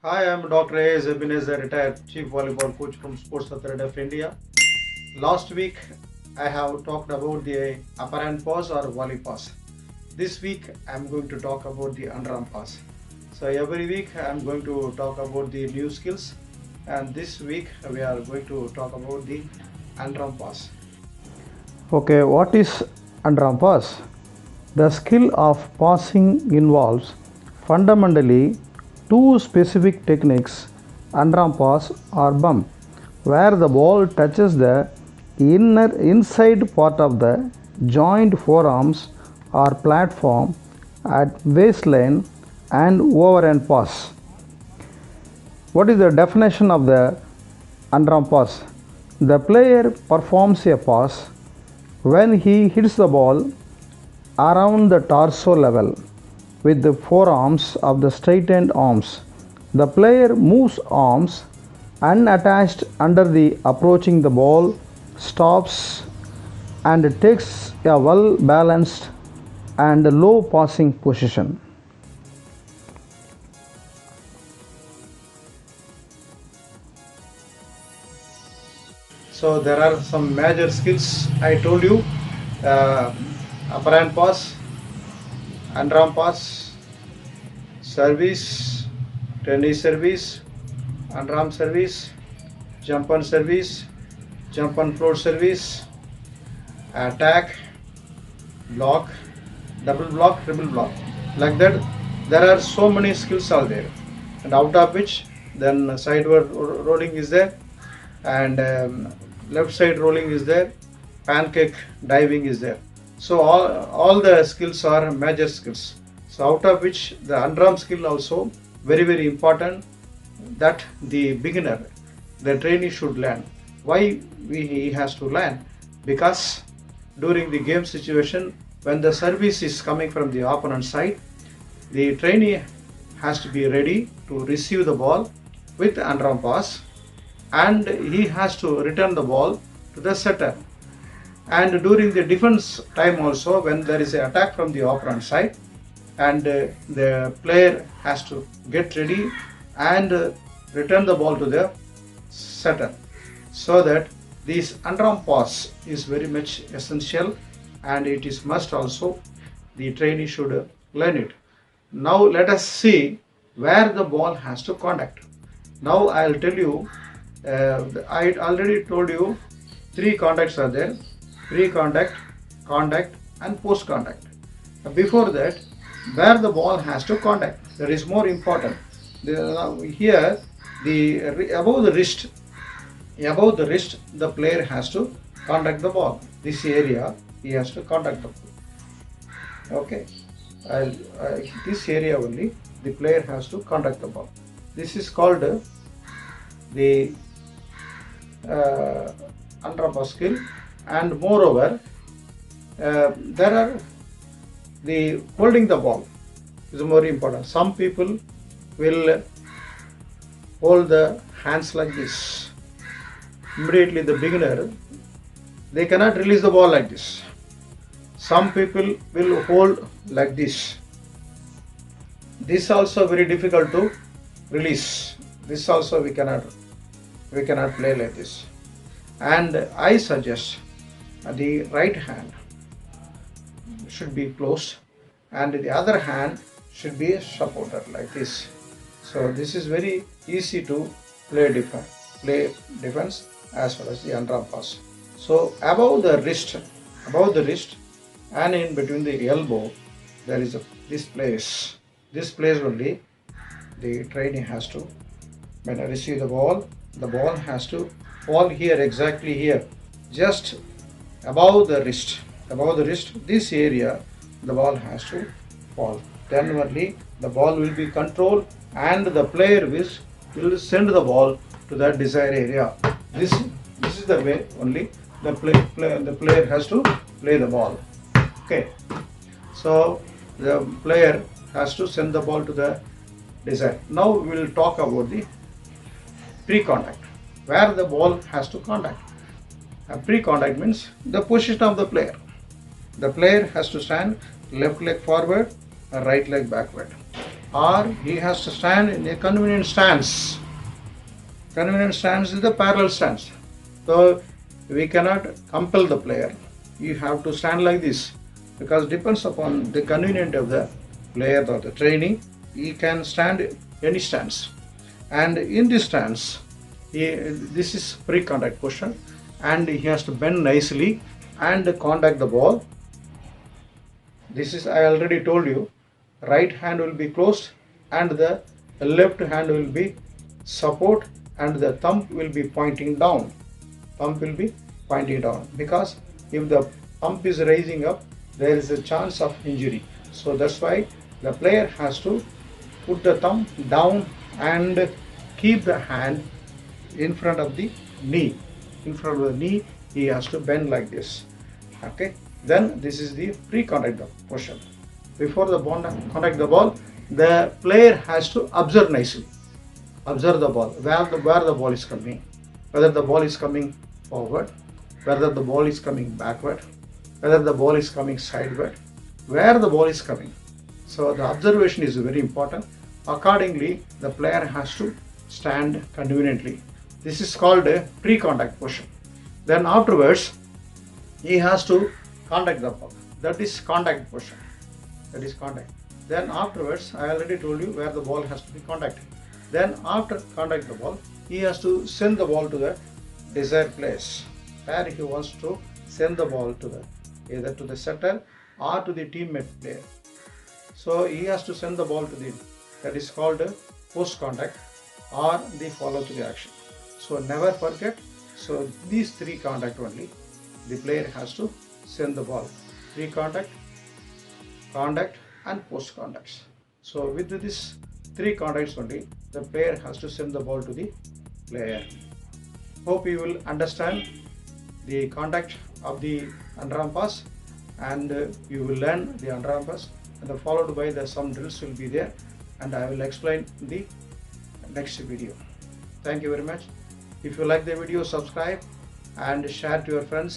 Hi, I'm Dr. A. Ebenezer, retired Chief Volleyball Coach from Sports Authority of India. Last week, I have talked about the apparent pass or volley pass. This week, I'm going to talk about the underarm pass. So every week, I'm going to talk about the new skills, and this week, we are going to talk about the underarm pass. Okay, what is underarm pass? The skill of passing involves fundamentally two specific techniques, underarm pass or bump, where the ball touches the inside part of the joint forearms or platform at waistline and overhand pass. What is the definition of the underarm pass? The player performs a pass when he hits the ball around the torso level with the forearms of the straightened arms. The player moves arms unattached under the approaching the ball, stops and takes a well balanced and low passing position. So there are some major skills I told you: uh, apparent pass, underarm pass, service, tennis service, underarm service, jump on service, jump on floor service, attack, block, double block, triple block. Like that, there are so many skills are there, and out of which then sideward rolling is there, and left side rolling is there, pancake diving is there. So all the skills are major skills. So out of which the underarm skill also very important, that the beginner, the trainee should learn. Why he has to learn? Because during the game situation, when the service is coming from the opponent side, the trainee has to be ready to receive the ball with underarm pass, and he has to return the ball to the setter. And during the defense time also, when there is an attack from the opponent side, and the player has to get ready and return the ball to the setter, so that this underarm pass is very much essential, and it is must also the trainee should learn it. Now let us see where the ball has to contact. Now I'll tell you, I already told you three contacts are there: pre-contact, contact and post-contact. Before that, where the ball has to contact, that is more important. Here, above the wrist, the player has to contact the ball. This area, he has to contact the ball. Okay, I'll, this area only, the player has to contact the ball. This is called the underarm skill, and moreover, there are the holding the ball is more important. Some people will hold the hands like this. Immediately the beginner, they cannot release the ball like this. Some people will hold like this. This also very difficult to release. This also we cannot play like this. And I suggest the right hand should be closed, and the other hand should be supported like this. So this is very easy to play defense as well as the underarm pass. So above the wrist and in between the elbow, there is this place. This place only the trainee has to, when I receive the ball has to fall here, exactly here, just above the wrist. Above the wrist, this area, the ball has to fall. Then only the ball will be controlled, and the player will send the ball to that desired area. This is the way only the player has to play the ball. Okay. So the player has to send the ball to the desired. Now we will talk about the pre-contact, where the ball has to contact. Pre-contact means the position of the player. The player has to stand left leg forward, right leg backward. or he has to stand in a convenient stance. Convenient stance is the parallel stance. So we cannot compel the player. You have to stand like this, because depends upon the convenience of the player or the trainee. He can stand any stance, and in this stance, this is pre-contact position, and he has to bend nicely and contact the ball. This is, I already told you, right hand will be closed and the left hand will be support, and the thumb will be pointing down. Thumb will be pointing down, because if the thumb is raising up, there is a chance of injury. So that's why the player has to put the thumb down and keep the hand in front of the knee. In front of the knee, he has to bend like this. Okay, then this is the pre-contact position. Before the ball contact the ball, the player has to observe nicely. Observe the ball, where the ball is coming, whether the ball is coming forward, whether the ball is coming backward, whether the ball is coming sideward, where the ball is coming. So the observation is very important. Accordingly, the player has to stand conveniently. This is called a pre-contact position. Then afterwards, he has to contact the ball. That is contact position. That is contact. Then afterwards, I already told you where the ball has to be contacted. Then after contact the ball, he has to send the ball to the desired place, where he wants to send the ball to the, either to the setter or to the teammate player. So he has to send the ball to the, that is called post contact or the follow through action. So never forget. So these three contact only, the player has to send the ball. Pre-contact, contact and post contacts. So with this three contacts only, the player has to send the ball to the player. Hope you will understand the contact of the underarm pass, and you will learn the underarm pass, and followed by the some drills will be there, and I will explain the next video. Thank you very much. If you like the video, subscribe and share to your friends.